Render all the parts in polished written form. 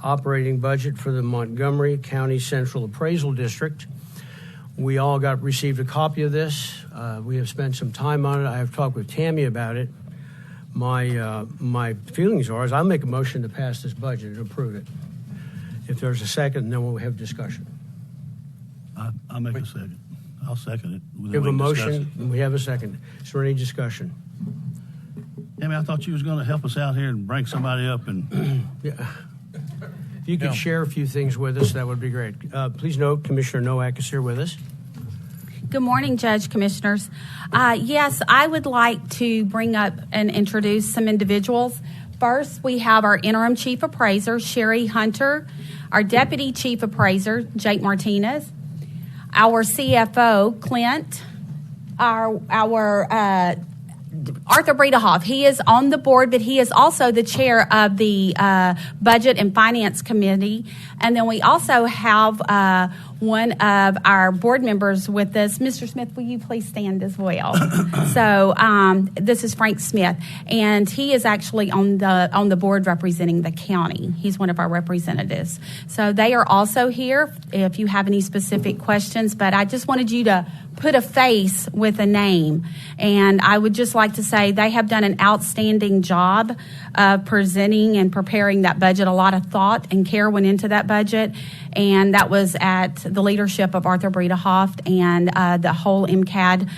operating budget for the Montgomery County Central Appraisal District. We all received a copy of this. We have spent some time on it. I have talked with Tammy about it. My feelings are I'll make a motion to pass this budget and approve it. If there's a second, then we'll have discussion. I'll make a second. I'll second it. We have a motion and we have a second. Is there any discussion? Tammy, I thought you was going to help us out here and bring somebody up and. Yeah. If you could share a few things with us, that would be great. Please note, Commissioner Noack is here with us. Good morning, Judge, Commissioners. Yes, I would like to bring up and introduce some individuals. First, we have our interim chief appraiser, Sherry Hunter, our deputy chief appraiser, Jake Martinez, our CFO, Clint, our Arthur Bredehoff. He is on the board, but he is also the chair of the Budget and Finance Committee. And then we also have one of our board members with us. Mr. Smith, will you please stand as well? So this is Frank Smith, and he is actually on the board representing the county. He's one of our representatives. So they are also here if you have any specific questions, but I just wanted you to put a face with a name. And I would just like to say they have done an outstanding job of presenting and preparing that budget. A lot of thought and care went into that budget, and that was at the leadership of Arthur Bredehoff and the whole MCAD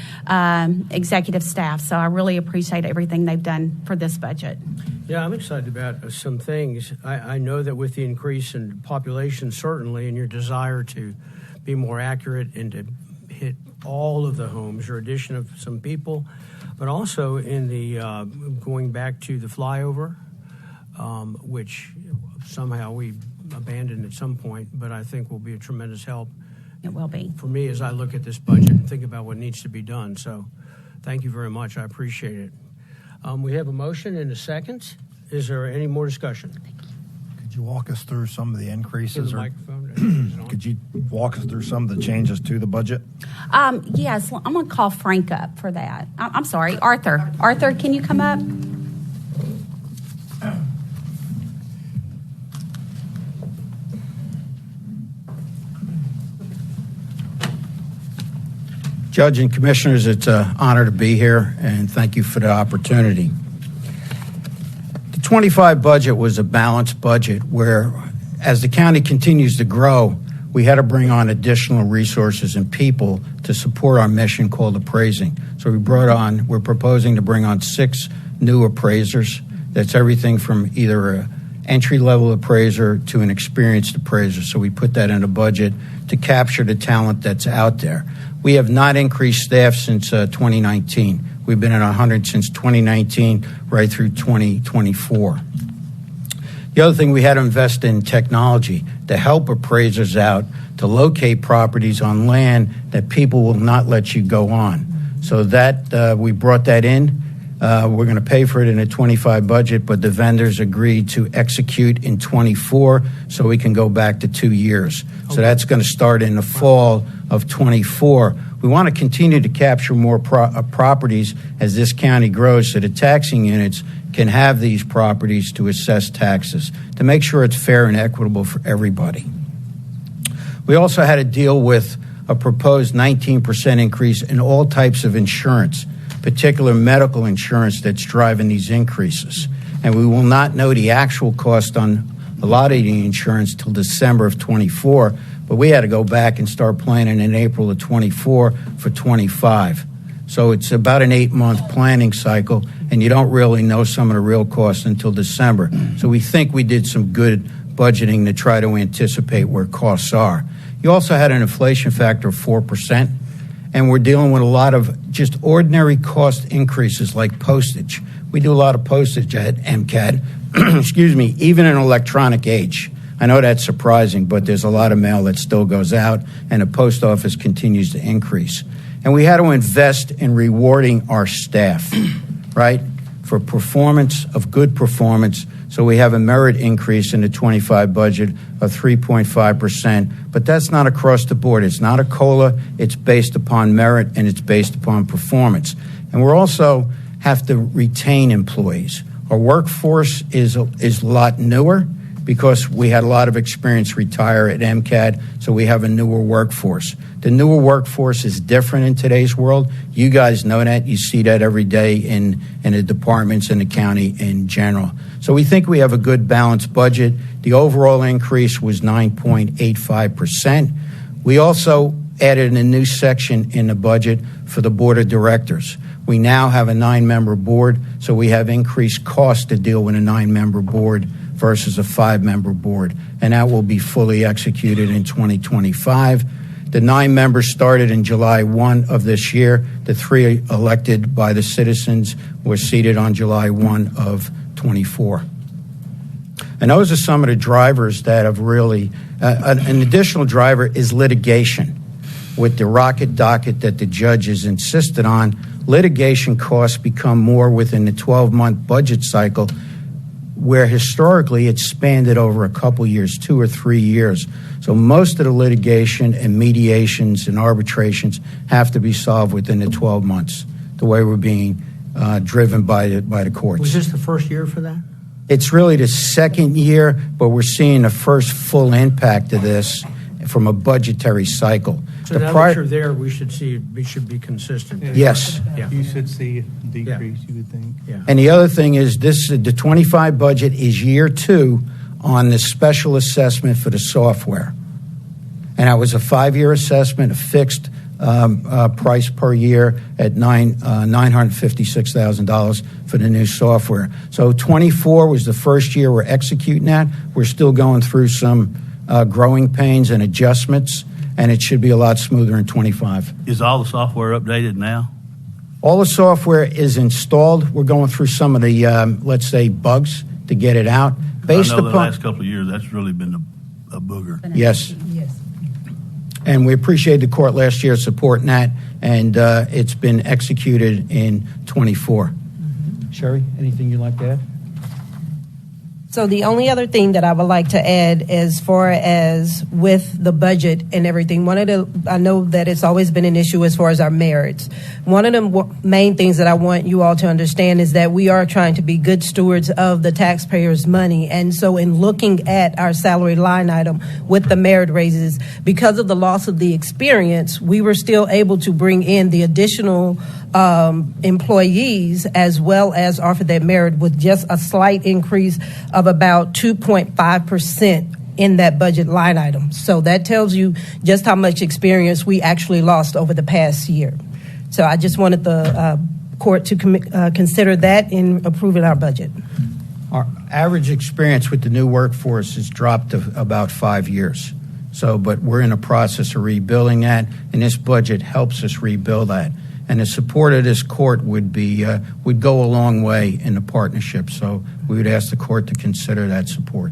executive staff. So I really appreciate everything they've done for this budget. Yeah, I'm excited about some things. I know that with the increase in population, certainly, and your desire to be more accurate and to hit all of the homes, or addition of some people, but also in the going back to the flyover, which somehow we abandoned at some point, but I think will be a tremendous help. It will be. For me, as I look at this budget and think about what needs to be done. So thank you very much. I appreciate it. We have a motion and a second. Is there any more discussion? Could you walk us through some of the increases? Could you walk us through some of the changes to the budget? Yes, I'm going to call Frank up for that. I'm sorry, Arthur. Arthur, can you come up? Judge and Commissioners, it's an honor to be here, and thank you for the opportunity. The 25 budget was a balanced budget where, as the county continues to grow, we had to bring on additional resources and people to support our mission called appraising. So we're proposing to bring on 6 new appraisers. That's everything from either an entry-level appraiser to an experienced appraiser. So we put that in a budget to capture the talent that's out there. We have not increased staff since 2019. We've been at 100 since 2019, right through 2024. The other thing, we had to invest in technology to help appraisers out to locate properties on land that people will not let you go on. So that we brought that in. We're going to pay for it in a 25 budget, but the vendors agreed to execute in 24 so we can go back to 2 years. Okay. So that's going to start in the fall of 24. We want to continue to capture more properties as this county grows so the taxing units can have these properties to assess taxes to make sure it's fair and equitable for everybody. We also had to deal with a proposed 19% increase in all types of insurance, particular medical insurance that's driving these increases. And we will not know the actual cost on a lot of the insurance till December of 24, but we had to go back and start planning in April of 24 for 25. So it's about an 8-month planning cycle, and you don't really know some of the real costs until December. So we think we did some good budgeting to try to anticipate where costs are. You also had an inflation factor of 4%. And we're dealing with a lot of just ordinary cost increases like postage. We do a lot of postage at MCAD, excuse me, even in an electronic age. I know that's surprising, but there's a lot of mail that still goes out, and the post office continues to increase. And we had to invest in rewarding our staff, right, for performance of good performance. So we have a merit increase in the 25 budget of 3.5%, but that's not across the board. It's not a COLA. It's based upon merit, and it's based upon performance. And we're also have to retain employees. Our workforce is a lot newer because we had a lot of experience retire at MCAD, so we have a newer workforce. The newer workforce is different in today's world. You guys know that. You see that every day in the departments in the county in general. So we think we have a good balanced budget. The overall increase was 9.85%. We also added a new section in the budget for the board of directors. We now have a 9-member board, so we have increased costs to deal with a 9-member board versus a 5-member board, and that will be fully executed in 2025. The 9 members started in July 1 of this year. The 3 elected by the citizens were seated on July 1 of 24. And those are some of the drivers that have really, an additional driver is litigation. With the rocket docket that the judges insisted on, litigation costs become more within the 12-month budget cycle, where historically it's spanned over a couple years, 2 or 3 years. So most of the litigation and mediations and arbitrations have to be solved within the 12 months, the way we're being driven by the courts. Was this the first year for that? It's really the second year, but we're seeing the first full impact of this from a budgetary cycle. So now that you're there, we should be consistent. Yes. Yeah. You should see a decrease, you would think. Yeah. And the other thing is the 25 budget is year 2 on the special assessment for the software. And that was a 5-year assessment, a fixed price per year at $956,000 for the new software. So 24 was the first year we're executing that. We're still going through some growing pains and adjustments, and it should be a lot smoother in 25. Is all the software updated now? All the software is installed. We're going through some of the, let's say, bugs to get it out. I know the last couple of years, that's really been a booger. Yes. And we appreciate the court last year supporting that, and it's been executed in 24. Sherry, anything you'd like to add? So the only other thing that I would like to add as far as with the budget and everything, I know that it's always been an issue as far as our merits. One of the main things that I want you all to understand is that we are trying to be good stewards of the taxpayers' money. And so in looking at our salary line item with the merit raises, because of the loss of the experience, we were still able to bring in the additional employees as well as offer that merit with just a slight increase of about 2.5% in that budget line item. So that tells you just how much experience we actually lost over the past year. So I just wanted the court to consider that in approving our budget. Our average experience with the new workforce has dropped to about 5 years. So, but we're in a process of rebuilding that, and this budget helps us rebuild that. And the support of this court would go a long way in the partnership. So we would ask the court to consider that support.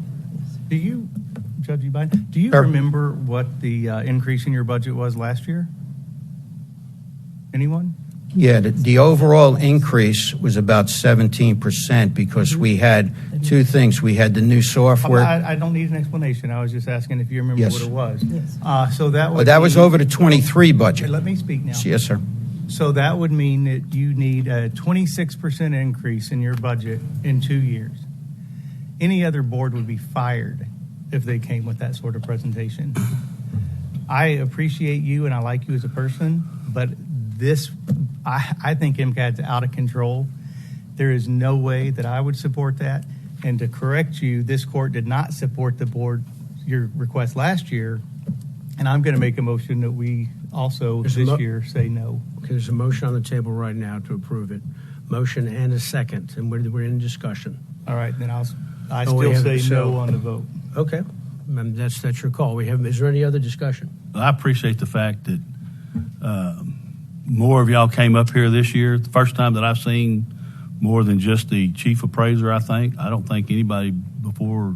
Do you, Judge Biden, do you Sure. remember what the increase in your budget was last year? Anyone? Yeah, the overall increase was about 17% because we had 2 things. We had the new software. I don't need an explanation. I was just asking if you remember Yes. what it was. Yes. So that would That was mean- over the 23 budget. Let me speak now. Yes, sir. So that would mean that you need a 26% increase in your budget in 2 years. Any other board would be fired if they came with that sort of presentation. I appreciate you and I like you as a person, but I think MCAD's out of control. There is no way that I would support that. And to correct you, this court did not support your request last year. And I'm going to make a motion that we also this year say no. Okay, there's a motion on the table right now to approve it. Motion and a second, and we're in discussion. All right, then I Oh, we still have- say no on the vote. Okay, that's your call. Is there any other discussion? I appreciate the fact that more of y'all came up here this year. The first time that I've seen more than just the chief appraiser, I think. I don't think anybody before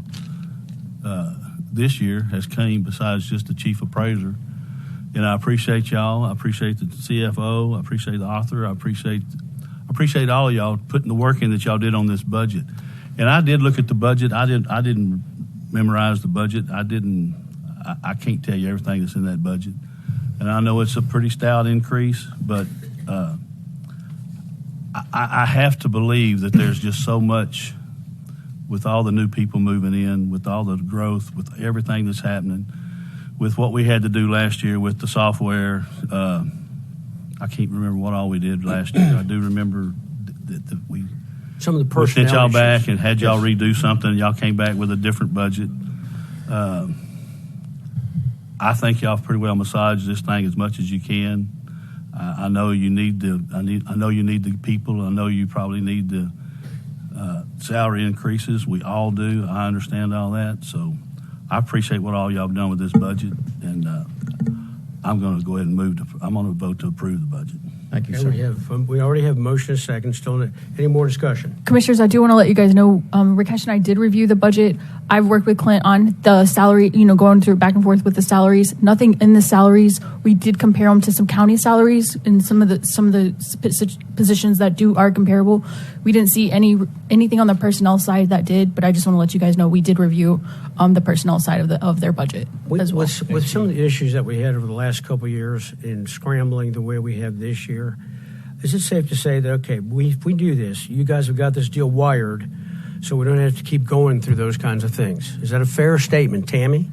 this year has came besides just the chief appraiser. And I appreciate y'all. I appreciate the CFO. I appreciate the author. I appreciate all of y'all putting the work in that y'all did on this budget. And I did look at the budget. I didn't memorize the budget. I can't tell you everything that's in that budget. And I know it's a pretty stout increase, but I have to believe that there's just so much with all the new people moving in, with all the growth, with everything that's happening, with what we had to do last year with the software. I can't remember what all we did last year. I do remember that we some of the we sent personnel y'all back issues. and had y'all redo something. Y'all came back with a different budget. I think y'all pretty well massaged this thing as much as you can. I know you need I know you need the people. I know you probably need the salary increases. We all do. I understand all that. So I appreciate what all y'all have done with this budget, and I'm going to go ahead and I'm going to vote to approve the budget. Thank you, Okay, sir. we already have motion and second. Still, any more discussion? Commissioners, I do want to let you guys know, Rakesh and I did review the budget. I've worked with Clint on the salary, going through back and forth with the salaries. Nothing in the salaries. We did compare them to some county salaries and some of the positions that are comparable. We didn't see anything on the personnel side that did, but I just want to let you guys know we did review the personnel side of their budget as well. With some of the issues that we had over the last couple of years in scrambling the way we have this year, is it safe to say that, okay, if we do this, you guys have got this deal wired, so we don't have to keep going through those kinds of things? Is that a fair statement, Tammy?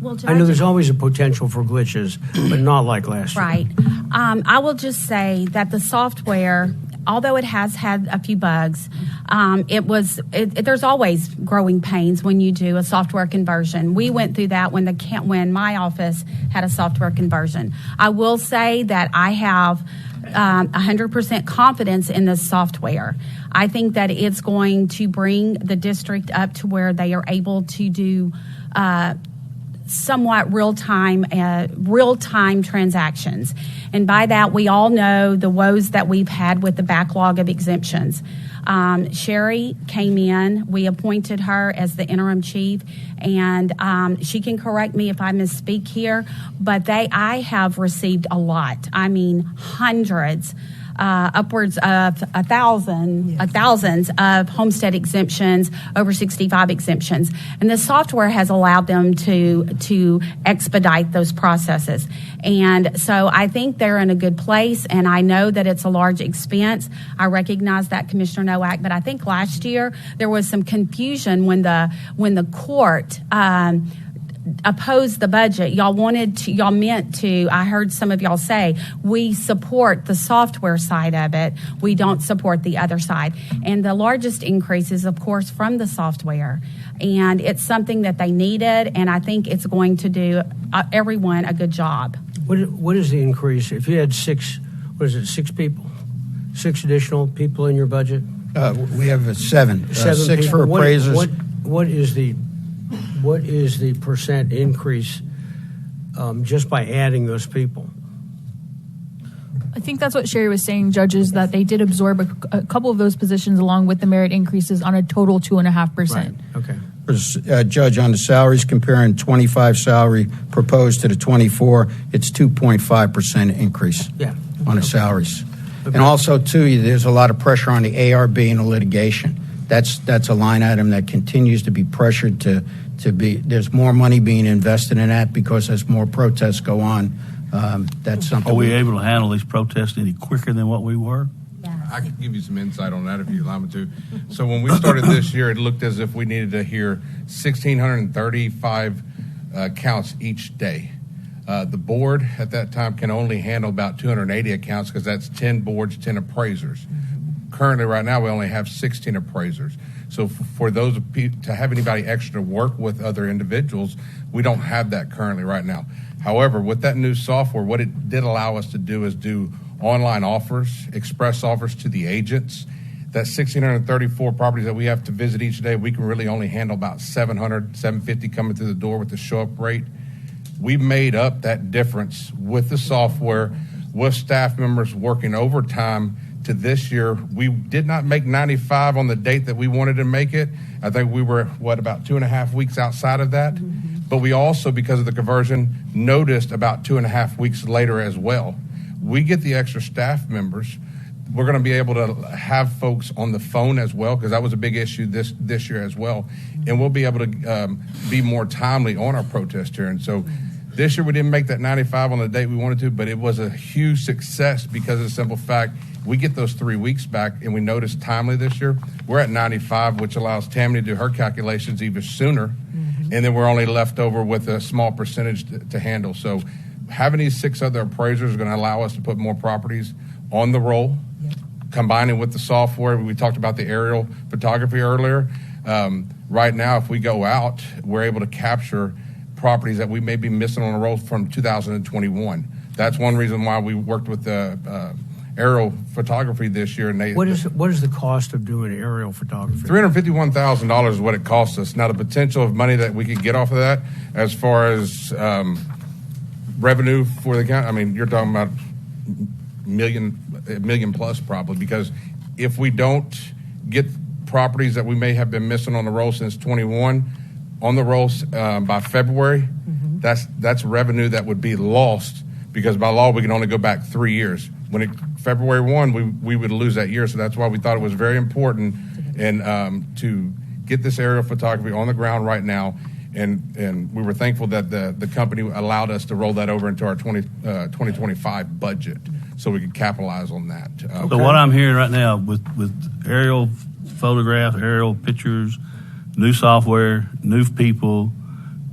Well, Judge, I know there's always a potential for glitches, but not like last year. right. I will just say that the software, although it has had a few bugs, there's always growing pains when you do a software conversion. We went through that when my office had a software conversion. I will say that I have 100% confidence in this software. I think that it's going to bring the district up to where they are able to do somewhat real-time transactions. And by that, we all know the woes that we've had with the backlog of exemptions. Sherry came in. We appointed her as the interim chief, and she can correct me if I misspeak here, but I have received a lot. I mean, hundreds. Upwards of thousands of homestead exemptions, over 65 exemptions. And the software has allowed them to expedite those processes. And so I think they're in a good place, and I know that it's a large expense. I recognize that, Commissioner Noack, but I think last year there was some confusion when the court opposed the budget. Y'all meant to, I heard some of y'all say, we support the software side of it. We don't support the other side. And the largest increase is, of course, from the software. And it's something that they needed, and I think it's going to do everyone a good job. What is the increase? If you had six people? 6 additional people in your budget? We have seven. 7 6 people. for appraisers. What is the percent increase just by adding those people? I think that's what Sherry was saying, judges, that they did absorb a couple of those positions along with the merit increases on a total 2.5%. Right. Okay. Judge, on the salaries, comparing 25 salary proposed to the 24, it's 2.5% increase on the salaries. Okay. And also, too, there's a lot of pressure on the ARB and the litigation. That's a line item that continues to be pressured to be. There's more money being invested in that because as more protests go on, that's something. Are we able to handle these protests any quicker than what we were? I could give you some insight on that if you'd allow me to. So when we started this year, it looked as if we needed to hear 1,635 counts each day. The board at that time can only handle about 280 accounts because that's 10 boards, 10 appraisers. Currently, right now, we only have 16 appraisers. So for those to have anybody extra to work with other individuals, we don't have that currently right now. However, with that new software, what it did allow us to do is do online offers, express offers to the agents. That 1,634 properties that we have to visit each day, we can really only handle about 700, 750 coming through the door with the show-up rate. We made up that difference with the software, with staff members working overtime. To this year, we did not make 95 on the date that we wanted to make it. I think we were, about 2.5 weeks outside of that. Mm-hmm. But we also, because of the conversion, noticed about 2.5 weeks later as well. We get the extra staff members. We're going to be able to have folks on the phone as well, because that was a big issue this year as well. And we'll be able to be more timely on our protest here. And so This year we didn't make that 95 on the date we wanted to, but it was a huge success because of the simple fact we get those 3 weeks back, and we noticed timely this year. We're at 95, which allows Tammy to do her calculations even sooner, and then we're only left over with a small percentage to handle. So having these 6 other appraisers is going to allow us to put more properties on the roll, combining with the software. We talked about the aerial photography earlier. Right now, if we go out, we're able to capture properties that we may be missing on the roll from 2021. That's one reason why we worked with the aerial photography this year. And what is the cost of doing aerial photography? $351,000 is what it costs us. Now, the potential of money that we could get off of that, as far as revenue for the county, I mean, you're talking about a million plus probably, because if we don't get properties that we may have been missing on the roll since 21 on the rolls by February, that's revenue that would be lost, because by law we can only go back 3 years. When February 1, we would lose that year. So that's why we thought it was very important and to get this aerial photography on the ground right now. And we were thankful that the company allowed us to roll that over into our 2025 budget, so we could capitalize on that. So what I'm hearing right now with aerial photograph, aerial pictures, new software, new people,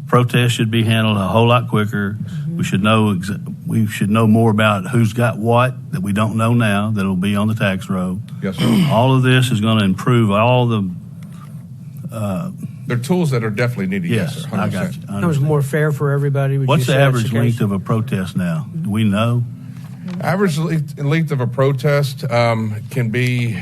protests should be handled a whole lot quicker. We should know more about who's got what that we don't know now, that'll be on the tax roll. Yes, sir. All of this is going to improve all the. They're tools that are definitely needed. Yes, sir, 100%. I got you. It was more fair for everybody. What's the average length of a protest now? Do we know? Average length of a protest can be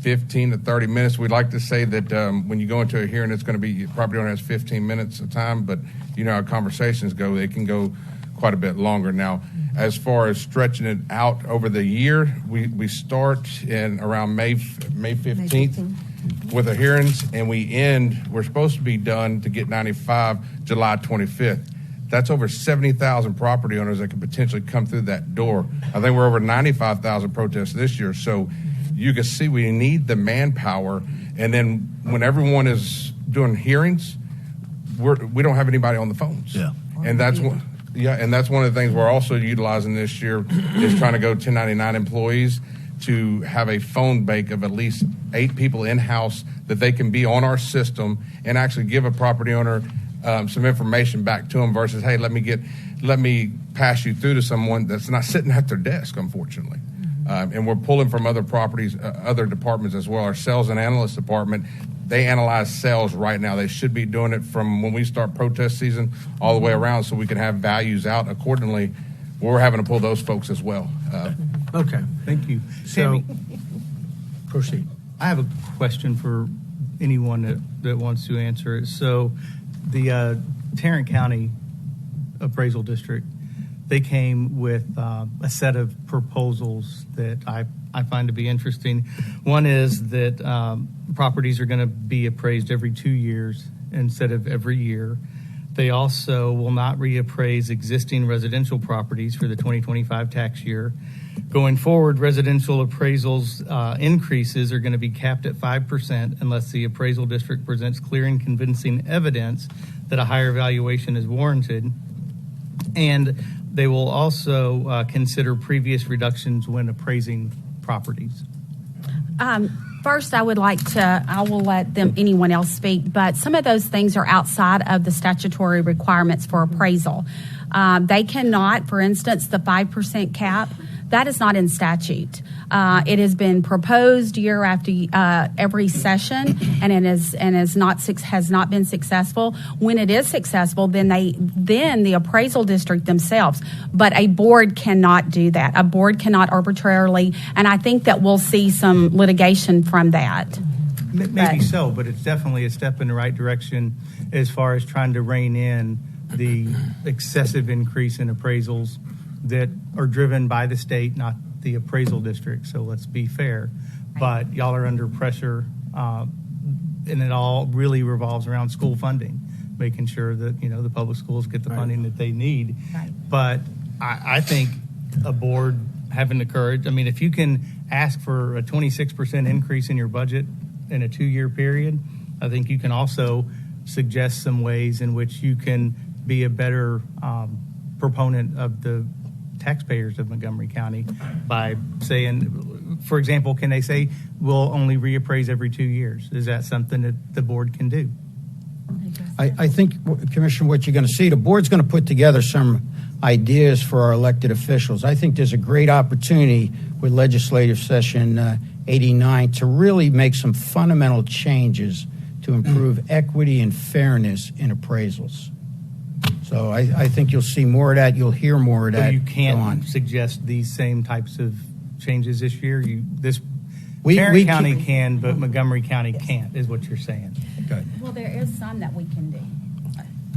15 to 30 minutes. We'd like to say that when you go into a hearing, it's going to be, property owner has 15 minutes of time, but you know how conversations go, they can go quite a bit longer. Now, as far as stretching it out over the year, we start in around May 15th with the hearings, and we're supposed to be done to get 95 July 25th. That's over 70,000 property owners that could potentially come through that door. I think we're over 95,000 protests this year. So you can see we need the manpower. And then when everyone is doing hearings, we don't have anybody on the phones. Yeah. And that's one. Yeah, and that's one of the things we're also utilizing this year is trying to go 1099 employees to have a phone bank of at least 8 people in-house that they can be on our system and actually give a property owner some information back to them versus, hey, let me pass you through to someone that's not sitting at their desk, unfortunately. And we're pulling from other properties, other departments as well. Our sales and analyst department, they analyze sales right now. They should be doing it from when we start protest season all the way around, so we can have values out accordingly. We're having to pull those folks as well. Okay. Thank you. So, Tammy, proceed. I have a question for anyone that wants to answer it. So the Tarrant County Appraisal District, they came with a set of proposals that I find to be interesting. One is that properties are going to be appraised every 2 years instead of every year. They also will not reappraise existing residential properties for the 2025 tax year. Going forward, residential appraisals increases are going to be capped at 5% unless the appraisal district presents clear and convincing evidence that a higher valuation is warranted. And they will also consider previous reductions when appraising properties. First, I will let anyone else speak, but some of those things are outside of the statutory requirements for appraisal. They cannot, for instance, the 5% cap, that is not in statute. It has been proposed year after every session, and it has not been successful. When it is successful, then the appraisal district themselves. But a board cannot do that. A board cannot arbitrarily, and I think that we'll see some litigation from that. Maybe so, but it's definitely a step in the right direction as far as trying to rein in the excessive increase in appraisals that are driven by the state, not the appraisal district. So let's be fair. But y'all are under pressure, and it all really revolves around school funding, making sure that the public schools get the funding that they need. Right. But I think a board having the courage. I mean, if you can ask for a 26% increase in your budget in a 2-year period, I think you can also suggest some ways in which you can be a better proponent of the taxpayers of Montgomery County by saying, for example, can they say we'll only reappraise every 2 years? Is that something that the board can do? I think, Commissioner, what you're going to see, the board's going to put together some ideas for our elected officials. I think there's a great opportunity with legislative session 89 to really make some fundamental changes to improve equity and fairness in appraisals. So I think you'll see more of that. You'll hear more of that. So you can't suggest these same types of changes this year? Tarrant County can, but Montgomery County can't, is what you're saying. Okay. Well, there is some that we can do.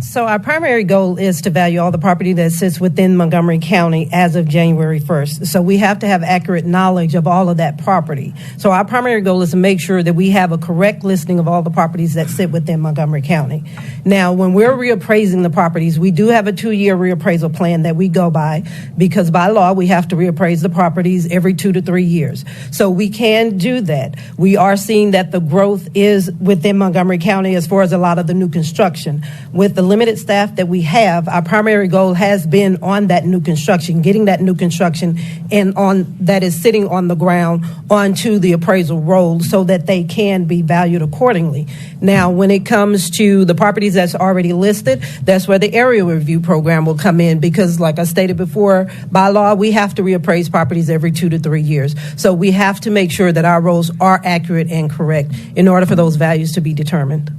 So our primary goal is to value all the property that sits within Montgomery County as of January 1st. So we have to have accurate knowledge of all of that property. So our primary goal is to make sure that we have a correct listing of all the properties that sit within Montgomery County. Now, when we're reappraising the properties, we do have a 2-year reappraisal plan that we go by because by law we have to reappraise the properties every 2 to 3 years. So we can do that. We are seeing that the growth is within Montgomery County as far as a lot of the new construction. With the limited staff that we have, our primary goal has been on that new construction, getting that new construction and on that is sitting on the ground onto the appraisal roll so that they can be valued accordingly. Now, when it comes to the properties that's already listed, that's where the area review program will come in because, like I stated before, by law, we have to reappraise properties every 2 to 3 years. So we have to make sure that our rolls are accurate and correct in order for those values to be determined.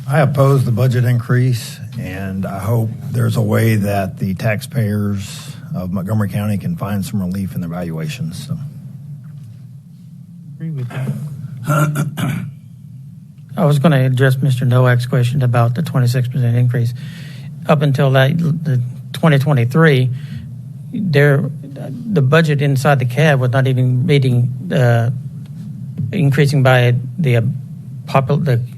I oppose the budget increase, and I hope there's a way that the taxpayers of Montgomery County can find some relief in their valuations. So. Agree with that. I was going to address Mr. Noack's question about the 26% increase. Up until the 2023, the budget inside the CAD was not even meeting increasing by the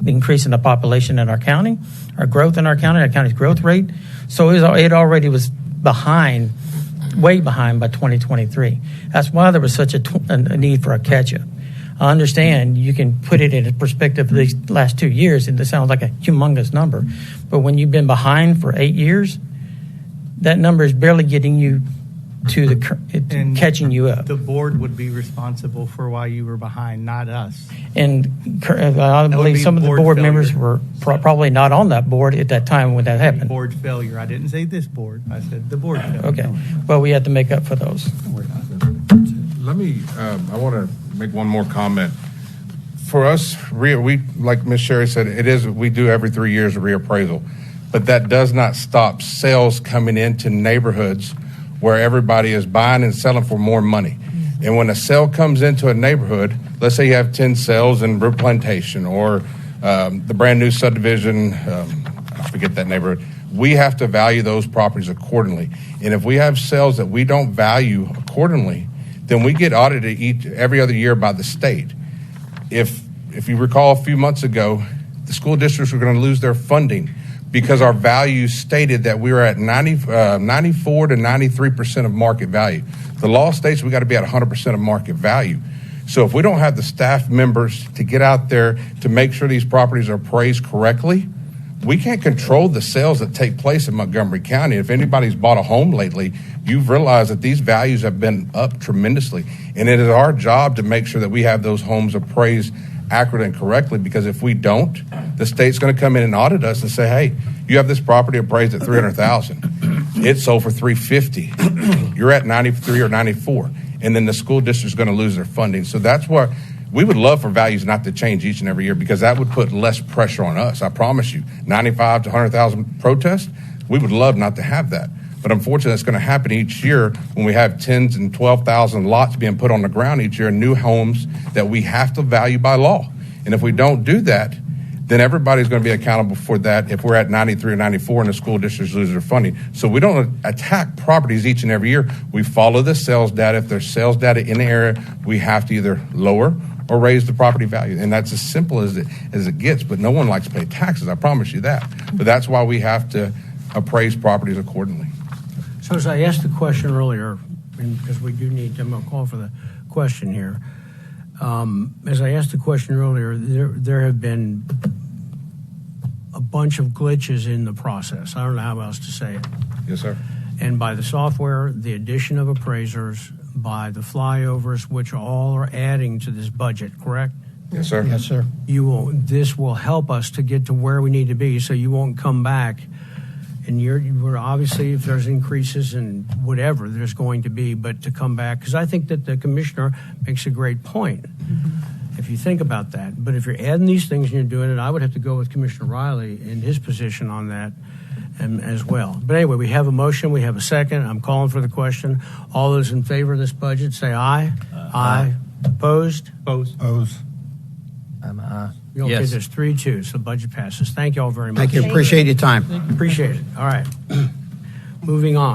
increase in the population in our county, our growth in our county's growth rate. So it already was behind, way behind by 2023. That's why there was such a need for a catch-up. I understand you can put it in a perspective of these last 2 years, and it sounds like a humongous number. But when you've been behind for 8 years, that number is barely getting you to catching you up. The board would be responsible for why you were behind, not us. And I believe some of the board members were probably not on that board at that time when that happened. Board failure. I didn't say this board. I said the board failure. Okay. Well, we had to make up for those. Let me, I want to make one more comment. For us, we like Ms. Sherry said, we do every 3 years a reappraisal, but that does not stop sales coming into neighborhoods where everybody is buying and selling for more money. And when a sale comes into a neighborhood, let's say you have 10 sales in Brook Plantation or the brand new subdivision, I forget that neighborhood, we have to value those properties accordingly. And if we have sales that we don't value accordingly, then we get audited every other year by the state. If you recall a few months ago, the school districts were going to lose their funding because our values stated that we were at 94 to 93% of market value. The law states we got to be at 100% of market value. So if we don't have the staff members to get out there to make sure these properties are appraised correctly, we can't control the sales that take place in Montgomery County. If anybody's bought a home lately, you've realized that these values have been up tremendously. And it is our job to make sure that we have those homes appraised accurately and correctly, because if we don't, the state's going to come in and audit us and say, hey, you have this property appraised at $300,000. It sold for $350,000. You're at 93 or 94. And then the school district's going to lose their funding. So that's why we would love for values not to change each and every year, because that would put less pressure on us. I promise you, 95 to 100,000 protests, we would love not to have that. But unfortunately, it's going to happen each year when we have 10s and 12,000 lots being put on the ground each year, new homes that we have to value by law. And if we don't do that, then everybody's going to be accountable for that if we're at 93 or 94 and the school districts lose their funding. So we don't attack properties each and every year. We follow the sales data. If there's sales data in the area, we have to either lower or raise the property value. And that's as simple as it gets. But no one likes to pay taxes, I promise you that. But that's why we have to appraise properties accordingly. So as I asked the question earlier, and because we do need to call for the question here, as I asked the question earlier, there have been a bunch of glitches in the process. I don't know how else to say it. Yes, sir. And by the software, the addition of appraisers, by the flyovers, which all are adding to this budget, correct? Yes, sir. Yes, sir. This will help us to get to where we need to be, so you won't come back. And we're obviously, if there's increases and whatever, there's going to be, but to come back, because I think that the commissioner makes a great point. If you think about that. But if you're adding these things and you're doing it, I would have to go with Commissioner Riley in his position on that as well. But anyway, we have a motion, we have a second. I'm calling for the question. All those in favor of this budget say aye. Aye. Opposed? Opposed. Okay, Yes. there's 3-2, so budget passes. Thank you all very much. Thank you. Appreciate your time. Appreciate it. All right. Moving on.